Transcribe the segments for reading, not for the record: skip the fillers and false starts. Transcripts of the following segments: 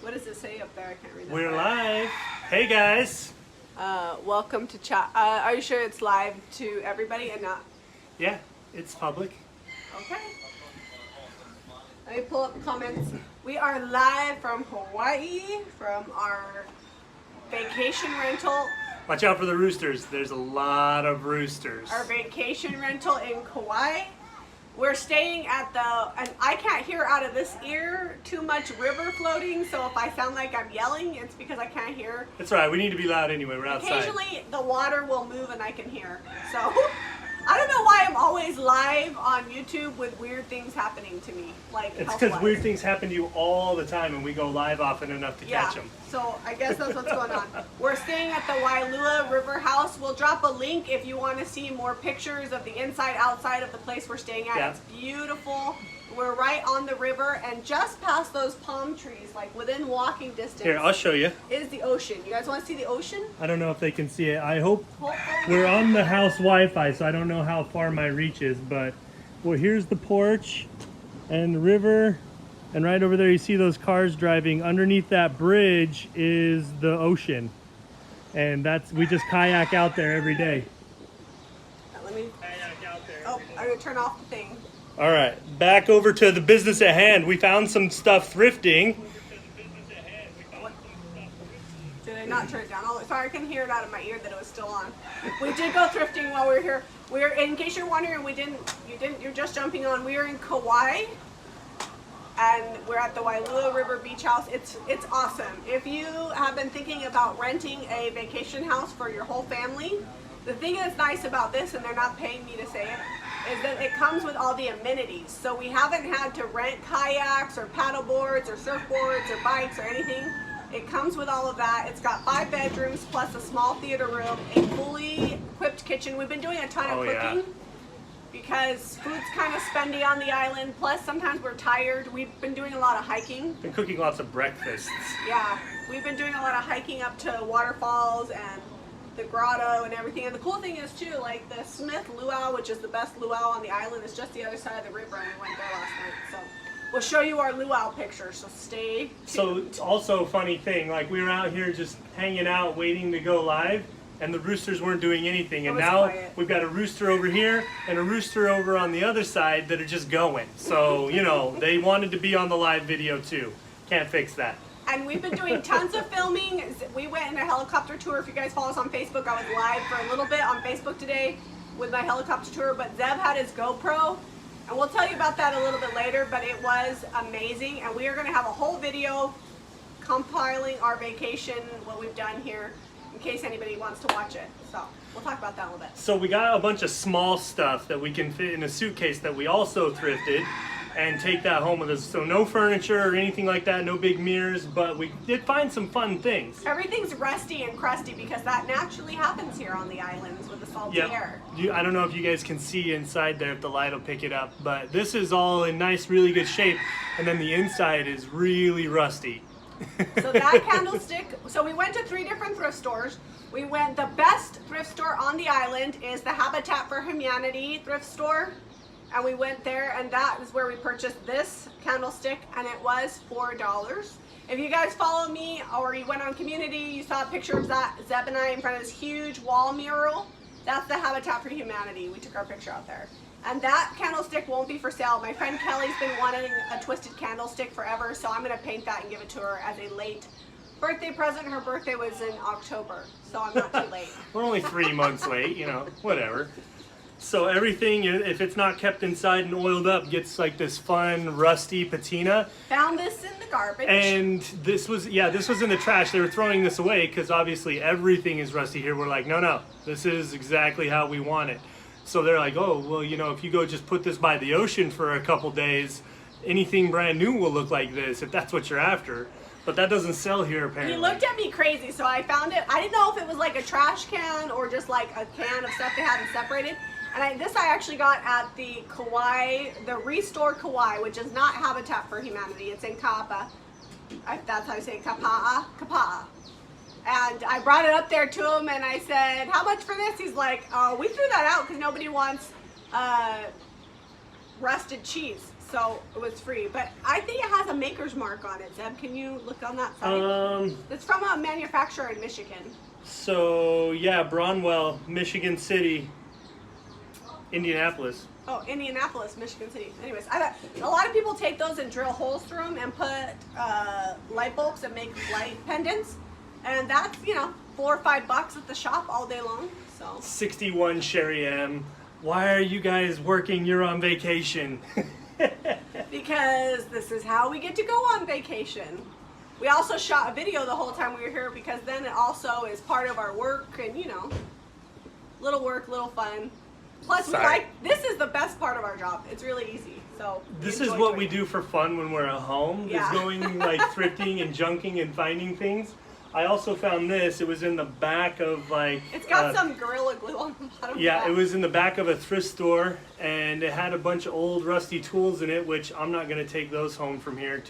What does it say up there? I can't read that. We're live. Hey guys. Welcome to chat. Are you sure it's live to everybody and not? Yeah, it's public. Okay. Let me pull up the comments. We are live from Hawaii, from our vacation rental. Watch out for the roosters. There's a lot of roosters. Our vacation rental in Kauai. We're staying at and I can't hear out of this ear too much river floating, so if I sound like I'm yelling, it's because I can't hear. That's right, we need to be loud anyway, we're outside. Occasionally the water will move and I can hear. So I don't know why I'm always live on YouTube with weird things happening to me. Like it's because weird things happen to you all the time and we go live often enough to catch them. So I guess that's what's going on. We're staying at the Wailua River House. We'll drop a link if you want to see more pictures of the inside, outside of the place we're staying at. Yeah. It's beautiful. We're right on the river and just past those palm trees, like within walking distance. Here, I'll show you. Is the ocean. You guys want to see the ocean? I don't know if they can see it. I hope. We're on the house Wi-Fi, so I don't know how far my reach is, but well, here's the porch and the river. And right over there, you see those cars driving. Underneath that bridge is the ocean. And we just kayak out there every day. Let me kayak out there. Oh, I'm going to turn off the thing. All right, back over to the business at hand. We found some stuff thrifting. Did I not turn it down? Oh, sorry, I couldn't hear it out of my ear that it was still on. We did go thrifting while we were here. In case you're wondering, you're just jumping on. We are in Kauai, and we're at the Wailua River Beach House. It's awesome. If you have been thinking about renting a vacation house for your whole family, the thing that's nice about this, and they're not paying me to say it, is that it comes with all the amenities. So we haven't had to rent kayaks or paddle boards or surfboards or bikes or anything. It comes with all of that. It's got 5 bedrooms plus a small theater room, a fully equipped kitchen. We've been doing a ton of cooking because food's kind of spendy on the island. Plus sometimes we're tired. We've been doing a lot of hiking. Been cooking lots of breakfasts. Yeah, we've been doing a lot of hiking up to waterfalls and the grotto and everything. And the cool thing is too, like the Smith Luau, which is the best luau on the island, is just the other side of the river, and we went there last night. So we'll show you our luau picture, so stay tuned. So it's also a funny thing, like we were out here just hanging out waiting to go live, and the roosters weren't doing anything, and now we've got a rooster over here and a rooster over on the other side that are just going. So you know, they wanted to be on the live video too. Can't fix that. And we've been doing tons of filming. We went on a helicopter tour. If you guys follow us on Facebook, I was live for a little bit on Facebook today with my helicopter tour, but Zeb had his GoPro, and we'll tell you about that a little bit later, but it was amazing, and we are going to have a whole video compiling our vacation, what we've done here, in case anybody wants to watch it. So we'll talk about that a little bit. So we got a bunch of small stuff that we can fit in a suitcase that we also thrifted and take that home with us. So no furniture or anything like that, no big mirrors, but we did find some fun things. Everything's rusty and crusty because that naturally happens here on the islands with the salty air. I don't know if you guys can see inside there, if the light will pick it up, but this is all in nice, really good shape, and then the inside is really rusty. So that candlestick, so we went to 3 different thrift stores. The best thrift store on the island is the Habitat for Humanity thrift store. And we went there, and that is where we purchased this candlestick, and it was $4. If you guys follow me or you went on Community, you saw a picture of Zeb and I in front of this huge wall mural. That's the Habitat for Humanity. We took our picture out there. And that candlestick won't be for sale. My friend Kelly's been wanting a twisted candlestick forever, so I'm going to paint that and give it to her as a late birthday present. Her birthday was in October, so I'm not too late. We're only 3 months late, you know, whatever. So everything, if it's not kept inside and oiled up, gets like this fun, rusty patina. Found this in the garbage. And this was in the trash. They were throwing this away because obviously everything is rusty here. We're like, no, this is exactly how we want it. So they're like, oh, well, you know, if you go just put this by the ocean for a couple days, anything brand new will look like this, if that's what you're after. But that doesn't sell here, apparently. He looked at me crazy, so I found it. I didn't know if it was like a trash can or just like a can of stuff they hadn't separated. And this I actually got at the Kauai, the Restore Kauai, which is not Habitat for Humanity. It's in Kapa. That's how you say it, Kapa'a. And I brought it up there to him and I said, how much for this? He's like, oh, we threw that out because nobody wants rusted cheese. so it was free. But I think it has a maker's mark on it. Zeb, can you look on that side? It's from a manufacturer in Michigan. So yeah, Bronwell, Michigan City, Indianapolis. Oh, Indianapolis, Michigan City. Anyways, I thought a lot of people take those and drill holes through them and put light bulbs and make light pendants, and that's, you know, $4 or $5 at the shop all day long. So 61 Sherry M. Why are you guys working? You're on vacation. Because this is how we get to go on vacation. We also shot a video the whole time we were here, because then it also is part of our work, and you know, little work, little fun. Plus, this is the best part of our job. It's really easy. So this is what we do for fun when we're at home. Yeah. Is going like thrifting and junking and finding things. I also found this. It was in the back of like. It's got some Gorilla Glue on the bottom. Yeah, it was in the back of a thrift store, and it had a bunch of old rusty tools in it, which I'm not going to take those home from here.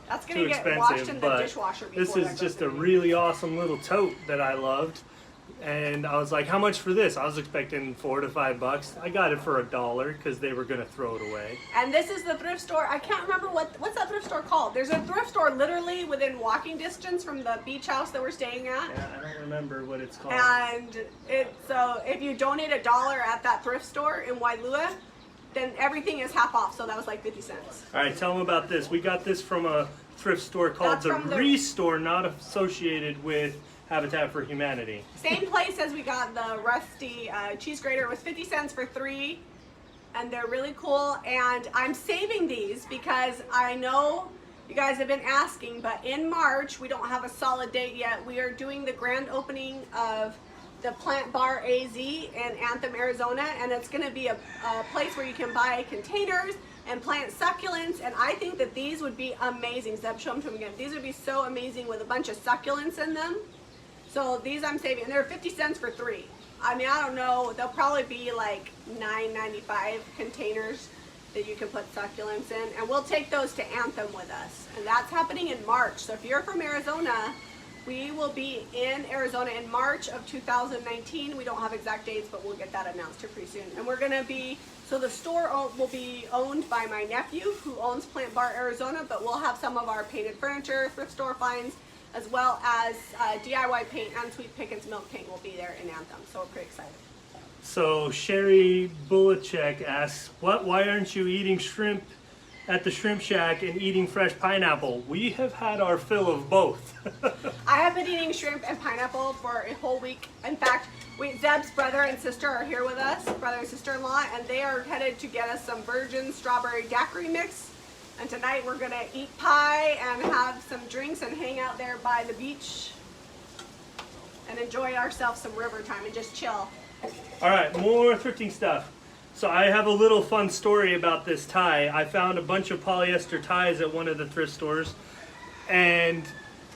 That's Too gonna get expensive, washed in the but dishwasher before this that is goes just a in. really awesome little tote that I loved. And I was like, how much for this? I was expecting $4 to $5. I got it for $1 because they were gonna throw it away. And this is the thrift store. I can't remember what's that thrift store called. There's a thrift store literally within walking distance from the beach house that we're staying at. Yeah, I don't remember what it's called. And so if you donate $1 at that thrift store in Wailua, then everything is half off. So that was like 50 cents. All right, tell them about this. We got this from a thrift store called That's the from the- Restore, not associated with Habitat for Humanity. Same place as we got the rusty cheese grater. It was 50 cents for 3, and they're really cool. And I'm saving these because I know you guys have been asking, but in March, we don't have a solid date yet. We are doing the grand opening of the Plant Bar AZ in Anthem, Arizona, and it's going to be a place where you can buy containers and plant succulents, and I think that these would be amazing. Zeb, show them to them again. These would be so amazing with a bunch of succulents in them. So these I'm saving, and they're 50 cents for 3. I mean, I don't know, they'll probably be like $9.95 containers that you can put succulents in, and we'll take those to Anthem with us. And that's happening in March. So if you're from Arizona, we will be in Arizona in March of 2019. We don't have exact dates, but we'll get that announced here pretty soon. And we're gonna be, so the store will be owned by my nephew who owns Plant Bar Arizona, but we'll have some of our painted furniture, thrift store finds, as well as DIY paint and Sweet Pickens milk paint will be there in Anthem. So we're pretty excited. So Sherry Bulacek asks, why aren't you eating shrimp at the Shrimp Shack and eating fresh pineapple? We have had our fill of both. I have been eating shrimp and pineapple for a whole week. In fact, Zeb's brother and sister are here with us, brother and sister-in-law, and they are headed to get us some virgin strawberry daiquiri mix. And tonight we're gonna eat pie and have some drinks and hang out there by the beach and enjoy ourselves some river time and just chill. All right, more thrifting stuff. So I have a little fun story about this tie. I found a bunch of polyester ties at one of the thrift stores, and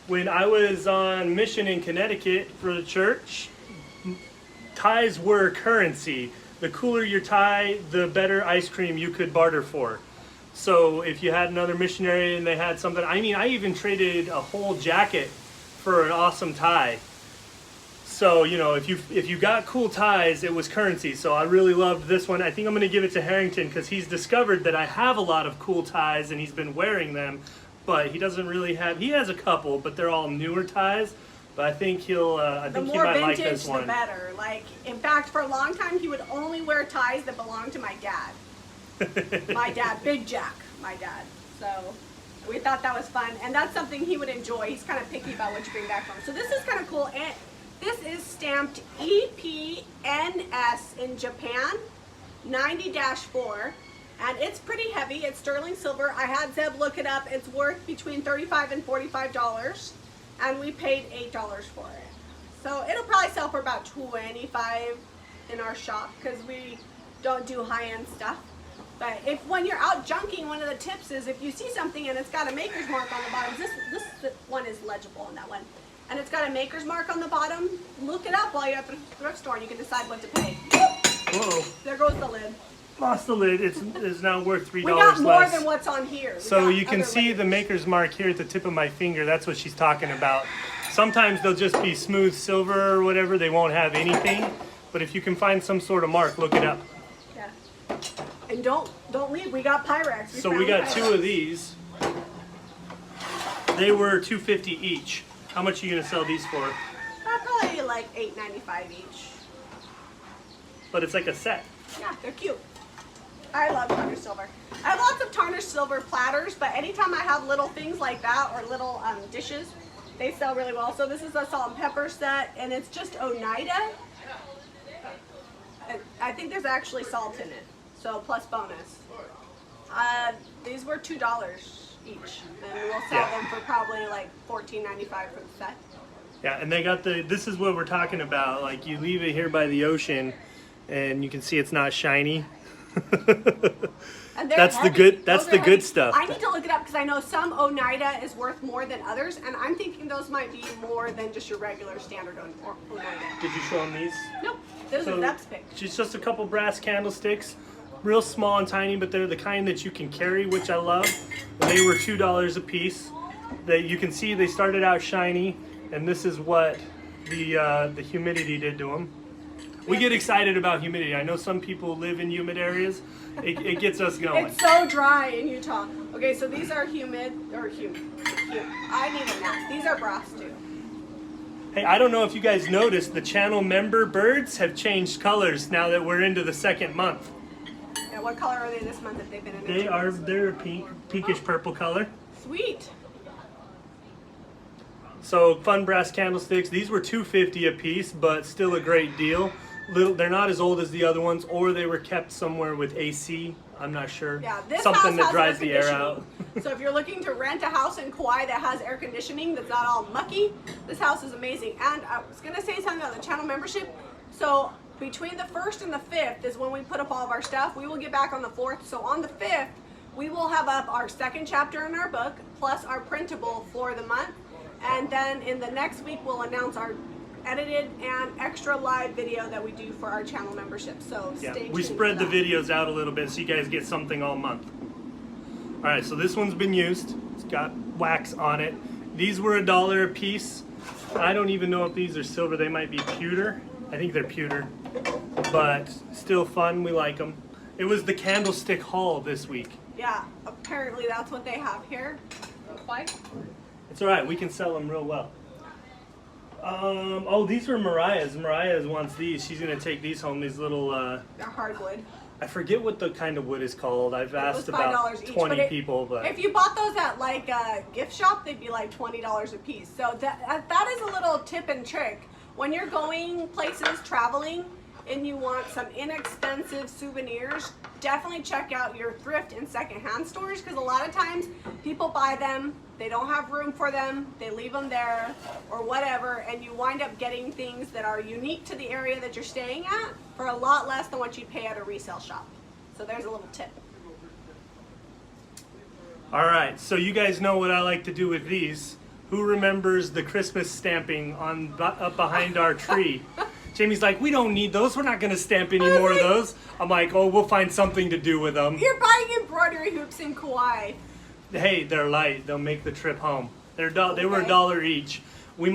when I was on mission in Connecticut for the church, ties were currency. The cooler your tie, the better ice cream you could barter for. So if you had another missionary and they had something, I mean, I even traded a whole jacket for an awesome tie. So, you know, if you got cool ties, it was currency. So I really loved this one. I think I'm going to give it to Harrington because he's discovered that I have a lot of cool ties and he's been wearing them, but he doesn't really have, he has a couple, but they're all newer ties. But I think he might like this one. The better. Like, in fact, for a long time, he would only wear ties that belonged to my dad. My dad, Big Jack, my dad. So we thought that was fun, and that's something he would enjoy. He's kind of picky about what you bring back from. So this is kind of cool. And this is stamped EPNS in Japan, 90-4, and it's pretty heavy. It's sterling silver. I had Zeb look it up. It's worth between $35 and $45, and we paid $8 for it. So it'll probably sell for about $25 in our shop because we don't do high-end stuff. But when you're out junking, one of the tips is if you see something and it's got a maker's mark on the bottom, this one is legible on that one, and it's got a maker's mark on the bottom, look it up while you're at the thrift store and you can decide what to pay. Whoa. There goes the lid. Lost the lid. It's now worth $3 We got more less. than what's on here. So you can see the maker's mark here at the tip of my finger. That's what she's talking about. Sometimes they'll just be smooth silver or whatever. They won't have anything. But if you can find some sort of mark, look it up. Yeah. And don't leave. We got Pyrex. So we got 2 of these. They were $2.50 each. How much are you gonna sell these for? Probably like $8.95 each. But it's like a set. Yeah, they're cute. I love tarnished silver. I have lots of tarnished silver platters, but anytime I have little things like that or little dishes, they sell really well. So this is a salt and pepper set, and it's just Oneida. I think there's actually salt in it, so plus bonus. These were $2 each, and we'll sell them for probably like $14.95 for the set. Yeah, and they got this is what we're talking about. Like, you leave it here by the ocean, and you can see it's not shiny. And that's heavy. That's the good stuff. I need to look it up because I know some Oneida is worth more than others, and I'm thinking those might be more than just your regular standard Oneida. Did you show them these? Nope, those are Depth's pick. It's just a couple brass candlesticks, real small and tiny, but they're the kind that you can carry, which I love. They were $2 a piece. You can see they started out shiny, and this is what the humidity did to them. We get excited about humidity. I know some people live in humid areas. It gets us going. It's so dry in Utah. Okay, so these are humid. I need a nap. These are brass too. Hey, I don't know if you guys noticed, the channel member birds have changed colors now that we're into the 2nd month. Yeah, what color are they this month if they've been in? They're a pinkish purple color. Sweet. So fun brass candlesticks. These were $2.50 a piece, but still a great deal. They're not as old as the other ones, or they were kept somewhere with AC. I'm not sure. Yeah, this something house that has dries the air out. So if you're looking to rent a house in Kauai that has air conditioning that's not all mucky, this house is amazing. And I was gonna say something about the channel membership. So between the 1st and the 5th is when we put up all of our stuff. We will get back on the 4th. So on the 5th, we will have up our 2nd chapter in our book, plus our printable for the month. And then in the next week, we'll announce our edited and extra live video that we do for our channel membership. So stay tuned. We spread the videos out a little bit so you guys get something all month. All right, so this one's been used. It's got wax on it. These were $1 a piece. I don't even know if these are silver. They might be pewter. I think they're pewter, but still fun. We like them. It was the candlestick haul this week. Yeah, apparently that's what they have here. Why? It's all right. We can sell them real well. Oh, these were Mariah's. Mariah wants these. She's gonna take these home. These little. They're hardwood. I forget what the kind of wood is called. I've asked about each, 20 people, but if you bought those at like a gift shop, they'd be like $20 a piece. So that is a little tip and trick when you're going places, traveling, and you want some inexpensive souvenirs. Definitely check out your thrift and secondhand stores, because a lot of times people buy them, they don't have room for them, they leave them there or whatever, and you wind up getting things that are unique to the area that you're staying at for a lot less than what you'd pay at a resale shop. So there's a little tip. all right. So you guys know what I like to do with these. Who remembers the Christmas stamping up behind our tree? Jamie's like, we don't need those. We're not going to stamp any more of those. I'm like, oh, we'll find something to do with them. You're buying embroidery hoops in Kauai. Hey, they're light. They'll make the trip home. They were $1 each. We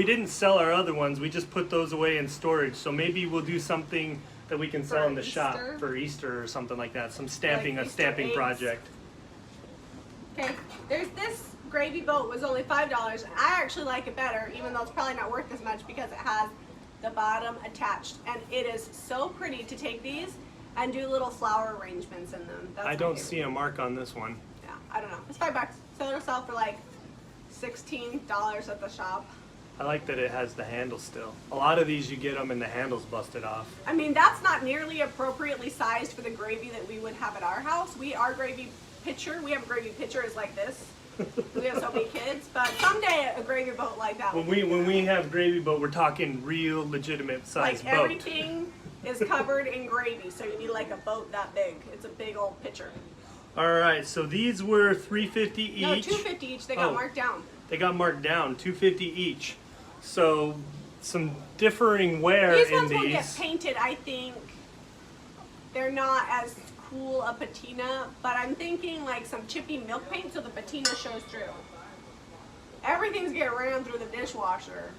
didn't sell our other ones. We just put those away in storage. So maybe we'll do something that we can sell in the shop for Easter or something like that. Some stamping, like a stamping eggs. project. Okay, there's this gravy boat was only $5. I actually like it better, even though it's probably not worth as much because it has the bottom attached, and it is so pretty to take these and do little flower arrangements in them. I don't see a mark on this one. Yeah, I don't know. It's $5. So it'll sell for like $16 at the shop. I like that it has the handle still. A lot of these you get them and the handle's busted off. I mean, that's not nearly appropriately sized for the gravy that we would have at our house. Our gravy pitcher, we have a gravy pitcher is like this. We have so many kids, but someday a gravy boat like that. When we have gravy boat, we're talking real legitimate size like boat. Everything is covered in gravy, so you need like a boat that big. It's a big old pitcher. All right, so these were $3.50 each. No, $2.50 each. They got marked down. They got marked down, $2.50 each. So some differing wear These in ones these. will get painted. I think they're not as cool a patina, but I'm thinking like some chippy milk paint so the patina shows through. Everything's getting ran through the dishwasher.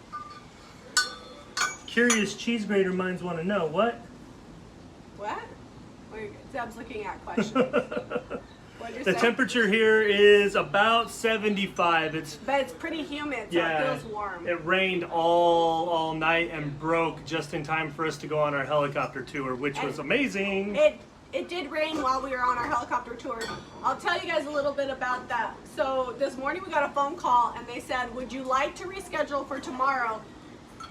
Curious cheese grater minds want to know what? What? Deb's looking at questions. What'd you The say? temperature here is about 75. But it's pretty humid, so yeah, it feels warm. it rained all night and broke just in time for us to go on our helicopter tour, which was amazing. It did rain while we were on our helicopter tour. I'll tell you guys a little bit about that. So this morning we got a phone call and they said, would you like to reschedule for tomorrow?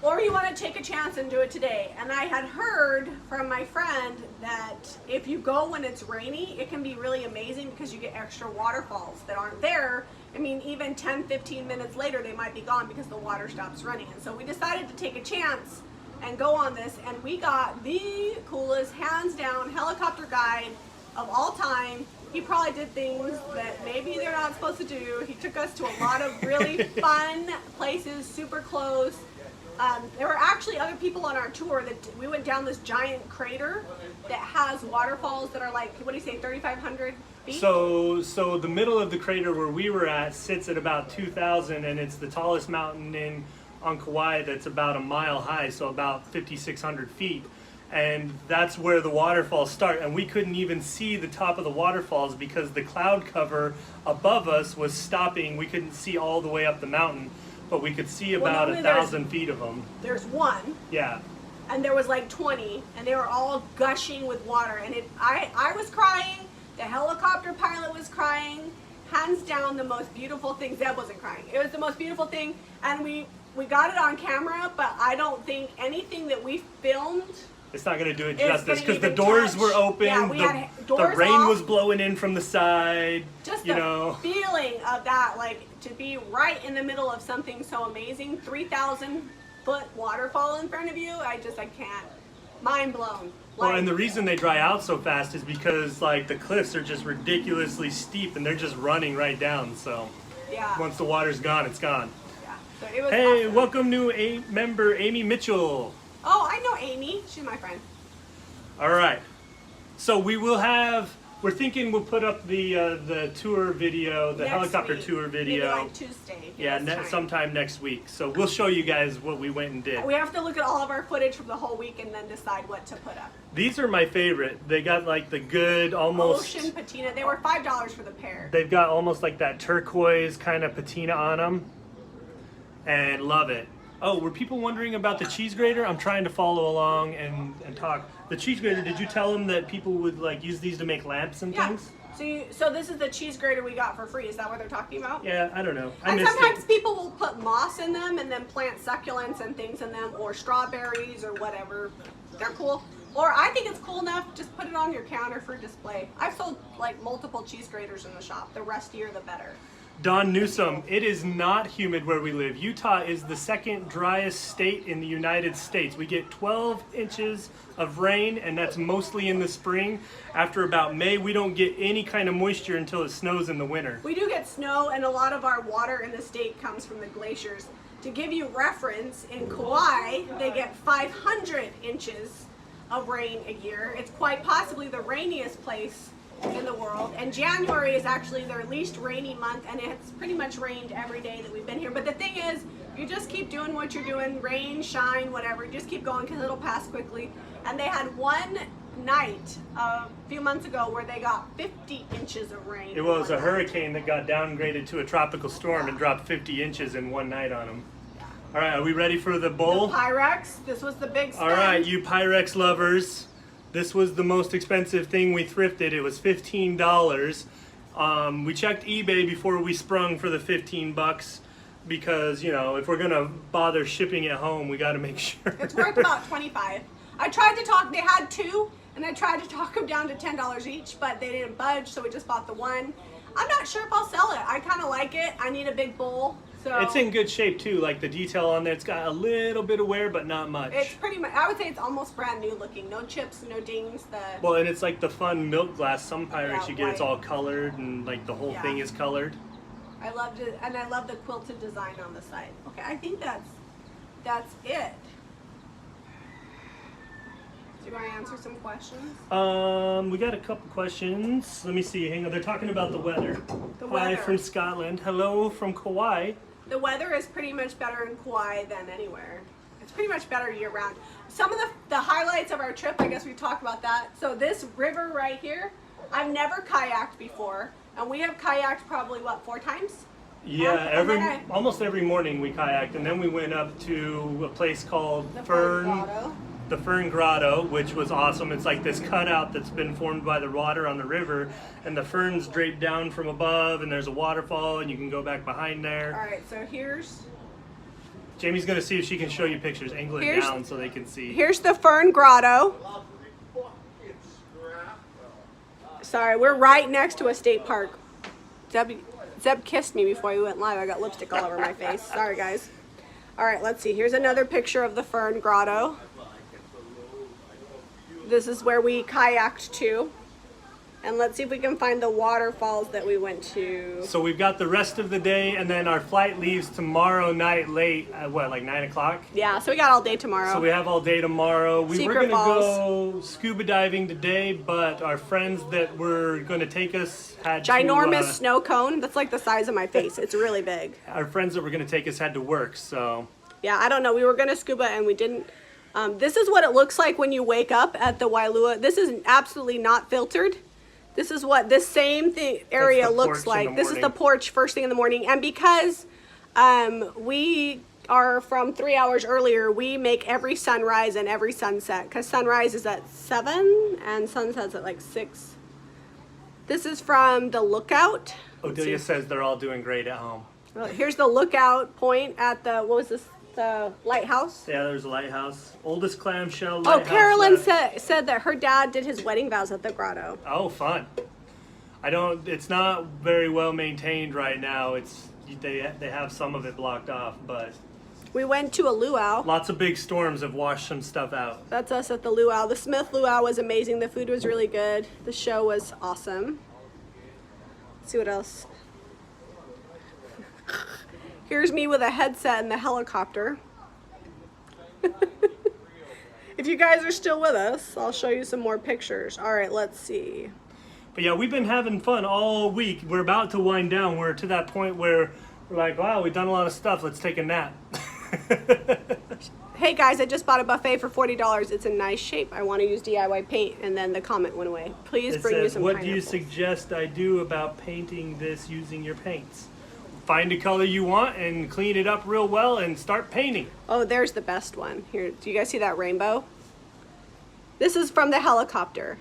Or you want to take a chance and do it today? And I had heard from my friend that if you go when it's rainy, it can be really amazing because you get extra waterfalls that aren't there. I mean, even 10, 15 minutes later, they might be gone because the water stops running. And so we decided to take a chance and go on this, and we got the coolest, hands down, helicopter guide of all time. He probably did things that maybe they're not supposed to do. He took us to a lot of really fun places, super close. There were actually other people on our tour that we went down this giant crater that has waterfalls that are like, what do you say, 3,500 feet? So the middle of the crater where we were at sits at about 2,000, and it's the tallest mountain on Kauai that's about a mile high, so about 5,600 feet. And that's where the waterfalls start. And we couldn't even see the top of the waterfalls because the cloud cover above us was stopping. We couldn't see all the way up the mountain, but we could see about 1,000 feet of them. There's one. Yeah. And there was like 20, and they were all gushing with water. And I was crying, the helicopter pilot was crying. Hands down, the most beautiful thing. Zeb wasn't crying. It was the most beautiful thing, and we got it on camera, but I don't think anything that we filmed, it's not going to do it justice because the even doors touch. were open, Yeah, we had the doors rain off. was blowing in from the side. Just you the know. feeling of that, like to be right in the middle of something so amazing, 3,000 foot waterfall in front of you, I can't. Mind blown. Well, and the reason they dry out so fast is because like the cliffs are just ridiculously steep and they're just running right down. So yeah. once the water's gone, it's gone. Yeah. So it was Hey, awesome. welcome new member Amy Mitchell. Oh, I know Amy. She's my friend. All right. So we're thinking we'll put up the tour video, the Next helicopter week. tour video. Maybe like Tuesday. Yeah, sometime next week. So we'll show you guys what we went and did. We have to look at all of our footage from the whole week and then decide what to put up. These are my favorite. They got like the good almost Ocean patina. They were $5 for the pair. They've got almost like that turquoise kind of patina on them. And love it. Oh, were people wondering about the cheese grater? I'm trying to follow along and talk. The cheese grater, did you tell them that people would like use these to make lamps and Yeah. things? So this is the cheese grater we got for free. Is that what they're talking about? Yeah, I don't know. I And missed sometimes it. people will put moss in them and then plant succulents and things in them, or strawberries or whatever. They're cool. Or I think it's cool enough, just put it on your counter for display. I've sold like multiple cheese graters in the shop. The rustier, the better. Don Newsom, it is not humid where we live. Utah is the second driest state in the United States. We get 12 inches of rain, and that's mostly in the spring. After about May, we don't get any kind of moisture until it snows in the winter. We do get snow, and a lot of our water in the state comes from the glaciers. To give you reference, in Kauai, they get 500 inches of rain a year. It's quite possibly the rainiest place in the world, and January is actually their least rainy month, and it's pretty much rained every day that we've been here. But the thing is, you just keep doing what you're doing, rain, shine, whatever, just keep going because it'll pass quickly. And they had one night a few months ago where they got 50 inches of rain. It was a hurricane that got downgraded to a tropical storm and dropped 50 inches in one night on them. All right, are we ready for the bowl? The Pyrex, this was the big spend. All right, you Pyrex lovers. This was the most expensive thing we thrifted. It was $15. We checked eBay before we sprung for the 15 bucks because, you know, if we're gonna bother shipping it home, we got to make sure. It's worth about 25. I tried to talk, they had two, and I tried to talk them down to $10 each, but they didn't budge, so we just bought the one. I'm not sure if I'll sell it. I kind of like it. I need a big bowl. So It's in good shape too, like the detail on there. It's got a little bit of wear, but not much. it's pretty much, I would say it's almost brand new looking. No chips, no dings. Well, and it's like the fun milk glass. Some Pyrex Yeah, you get, it's white. all colored and like the whole Yeah. thing is colored. I loved it, and I love the quilted design on the side. Okay, I think that's it. Do you want to answer some questions? We got a couple questions. Let me see. Hang on. They're talking about the weather. The Hi weather. from Scotland. Hello from Kauai. The weather is pretty much better in Kauai than anywhere. it's pretty much better year round. Some of the highlights of our trip, I guess we talked about that. So this river right here, I've never kayaked before, and we have kayaked probably what, 4 times? Yeah, almost every morning we kayaked, and then we went up to a place called the Fern Grotto, which was awesome. It's like this cutout that's been formed by the water on the river, and the ferns drape down from above, and there's a waterfall, and you can go back behind there. All right, so here's... Jamie's gonna see if she can show you pictures. Angle it down so they can see. Here's the Fern Grotto. Sorry, we're right next to a state park. Zeb kissed me before we went live. I got lipstick all over my face. Sorry, guys. All right, let's see. Here's another picture of the Fern Grotto. This is where we kayaked to. And let's see if we can find the waterfalls that we went to. So we've got the rest of the day, and then our flight leaves tomorrow night late at what, like 9 o'clock? Yeah, so we got all day tomorrow. So we have all day tomorrow. We were Secret going to Falls. go scuba diving today, but our friends that were going to take us had ginormous to, snow cone. That's like the size of my face. It's really big. Our friends that were going to take us had to work, so. Yeah, I don't know. We were going to scuba and we didn't. This is what it looks like when you wake up at the Wailua. This is absolutely not filtered. This is what this same area looks like. This is the porch first thing in the morning. And because we are from 3 hours earlier, we make every sunrise and every sunset. Because sunrise is at 7 and sunset's at like 6. This is from the lookout. Odelia says they're all doing great at home. Well, here's the lookout point at the, what was this? The lighthouse. Yeah, there's a lighthouse. Oldest clamshell lighthouse. Oh, Carolyn said that her dad did his wedding vows at the grotto. Oh, fun. It's not very well maintained right now. They have some of it blocked off, but we went to a luau. Lots of big storms have washed some stuff out. That's us at the luau. The Smith luau was amazing. The food was really good. The show was awesome. Let's see what else. Here's me with a headset in the helicopter. If you guys are still with us, I'll show you some more pictures. All right, let's see. But yeah, we've been having fun all week. We're about to wind down. We're to that point where we're like, wow, we've done a lot of stuff. Let's take a nap. Hey guys, I just bought a buffet for $40. It's in nice shape. I want to use DIY paint. And then the comment went away. Please bring me some what pineapples. do you suggest I do about painting this using your paints? Find a color you want and clean it up real well and start painting. Oh, there's the best one. Here, do you guys see that rainbow? This is from the helicopter.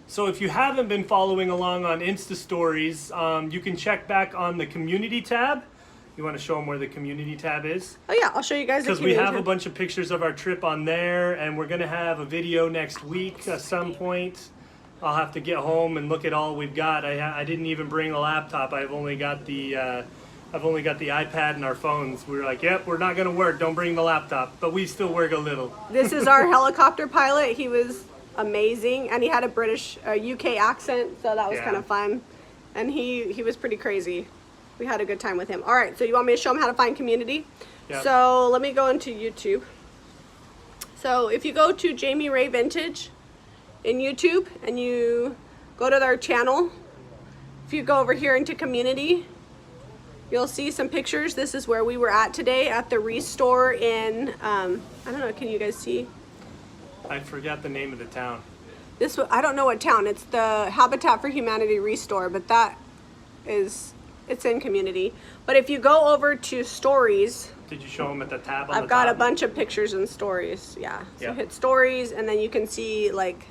So if you haven't been following along on Insta Stories, you can check back on the community tab. You want to show them where the community tab is? Oh yeah, I'll show you guys the community tab. Because we have a bunch of pictures of our trip on there, and we're going to have a video next week at some point. I'll have to get home and look at all we've got. I didn't even bring a laptop. I've only got the iPad and our phones. We were like, yep, we're not going to work. Don't bring the laptop. But we still work a little. This is our helicopter pilot. He was amazing. And he had a UK accent, so that was kind of fun. And he was pretty crazy. We had a good time with him. All right, so you want me to show him how to find community? Yep. So let me go into YouTube. So if you go to Jami Ray Vintage in YouTube and you go to their channel, if you go over here into community, you'll see some pictures. This is where we were at today at the Restore in, I don't know, can you guys see? I forgot the name of the town. I don't know what town. It's the Habitat for Humanity Restore, but it's in community. But if you go over to stories. Did you show them at the tab on the top? I've got a bunch of pictures and stories, yeah. So hit stories and then you can see like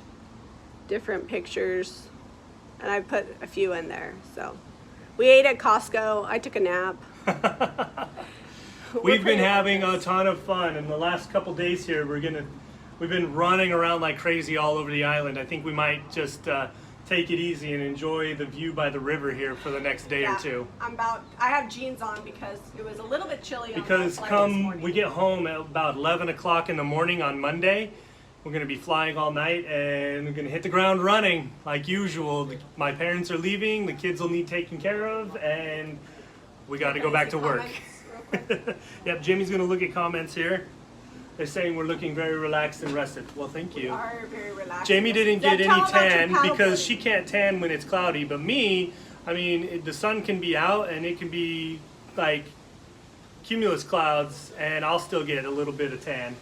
different pictures. And I put a few in there, so. We ate at Costco. I took a nap. We've been having a ton of fun. In the last couple days here, we've been running around like crazy all over the island. I think we might just take it easy and enjoy the view by the river here for the next day or two. I have jeans on because it was a little bit chilly. Because come we get home at about 11 o'clock in the morning on Monday, we're going to be flying all night and we're going to hit the ground running like usual. My parents are leaving, the kids will need taken care of, and we got to go back to work. Yep, Jimmy's going to look at comments here. They're saying we're looking very relaxed and rested. Well, thank you. We are very relaxed. Jamie didn't get any tan because she can't tan when it's cloudy, but me, I mean, the sun can be out and it can be like cumulus clouds, and I'll still get a little bit of tan.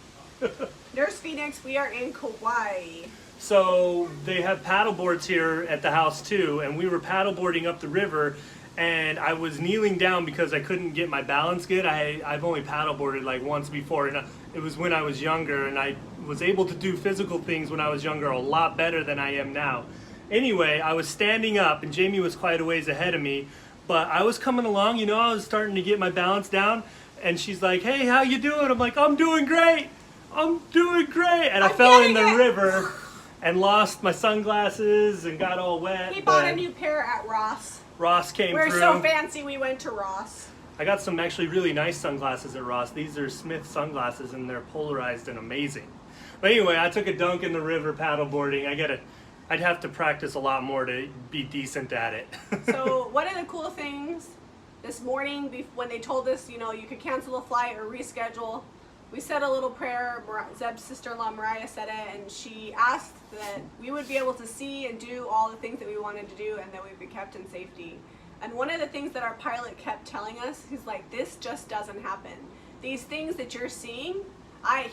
There's Phoenix. We are in Kauai. So they have paddle boards here at the house too, and we were paddle boarding up the river, and I was kneeling down because I couldn't get my balance good. I've only paddle boarded like once before, and it was when I was younger, and I was able to do physical things when I was younger a lot better than I am now. Anyway, I was standing up, and Jamie was quite a ways ahead of me, but I was coming along, you know, I was starting to get my balance down, and she's like, "Hey, how you doing?" I'm like, "I'm doing great. I'm doing great." And I fell in the river and lost my sunglasses and got all wet. He bought a new pair at Ross. Ross came through. We're so fancy we went to Ross. I got some actually really nice sunglasses at Ross. These are Smith sunglasses, and they're polarized and amazing. But anyway, I took a dunk in the river paddleboarding. I'd have to practice a lot more to be decent at it. So one of the cool things this morning, when they told us, you know, you could cancel a flight or reschedule, we said a little prayer. Zeb's sister-in-law Mariah said it, and she asked that we would be able to see and do all the things that we wanted to do, and that we'd be kept in safety. And one of the things that our pilot kept telling us, he's like, this just doesn't happen. These things that you're seeing,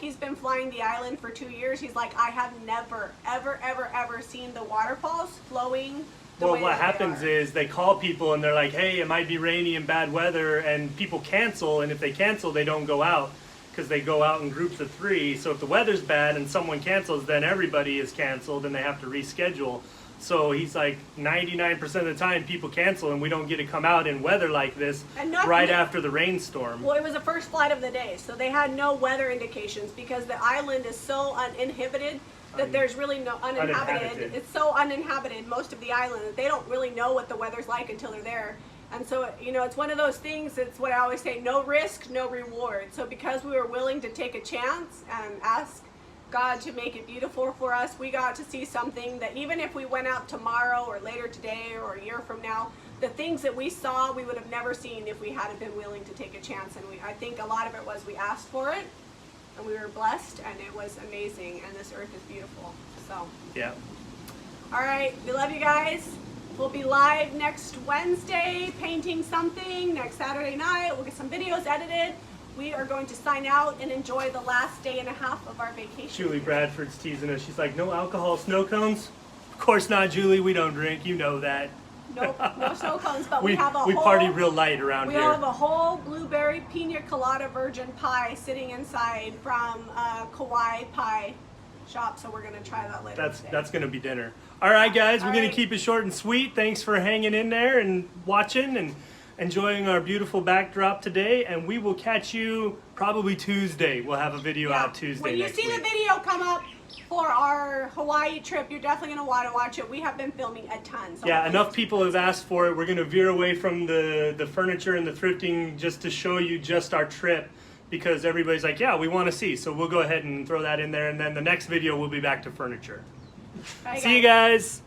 he's been flying the island for 2 years. He's like, I have never, ever, ever, ever seen the waterfalls flowing the way Well, what that they happens are. is they call people and they're like, "Hey, it might be rainy and bad weather," and people cancel, and if they cancel, they don't go out because they go out in groups of 3. So if the weather's bad and someone cancels, then everybody is canceled and they have to reschedule. So he's like, 99% of the time people cancel and we don't get to come out in weather like this right after the rainstorm. Well, it was the first flight of the day, so they had no weather indications because the island is so uninhabited that there's really no uninhabited. It's so uninhabited, most of the island, that they don't really know what the weather's like until they're there. And so, you know, it's one of those things, it's what I always say, no risk, no reward. So because we were willing to take a chance and ask God to make it beautiful for us, we got to see something that even if we went out tomorrow or later today or a year from now, the things that we saw we would have never seen if we hadn't been willing to take a chance. And I think a lot of it was we asked for it and we were blessed, and it was amazing, and this earth is beautiful. So yeah. All right, we love you guys. We'll be live next Wednesday painting something. Next Saturday night we'll get some videos edited. We are going to sign out and enjoy the last day and a half of our vacation. Julie Bradford's teasing us. She's like, "No alcohol snow cones?" Of course not, Julie. We don't drink. You know that. Nope, no snow cones, but we have a we whole... party real light around we here. have a whole blueberry pina colada virgin pie sitting inside from Kauai pie shop, so we're going to try that later today. That's going to be dinner. All right, guys. We're going right. to keep it short and sweet. Thanks for hanging in there and watching and enjoying our beautiful backdrop today, and we will catch you probably Tuesday. We'll have a video out Tuesday when you next see week. the video come up for our Hawaii trip, you're definitely going to want to watch it. We have been filming a ton. So Yeah, enough people have asked for it. We're going to veer away from the furniture and the thrifting just to show you just our trip, because everybody's like, yeah, we want to see. So we'll go ahead and throw that in there, and then the next video we'll be back to furniture. Bye, See you guys.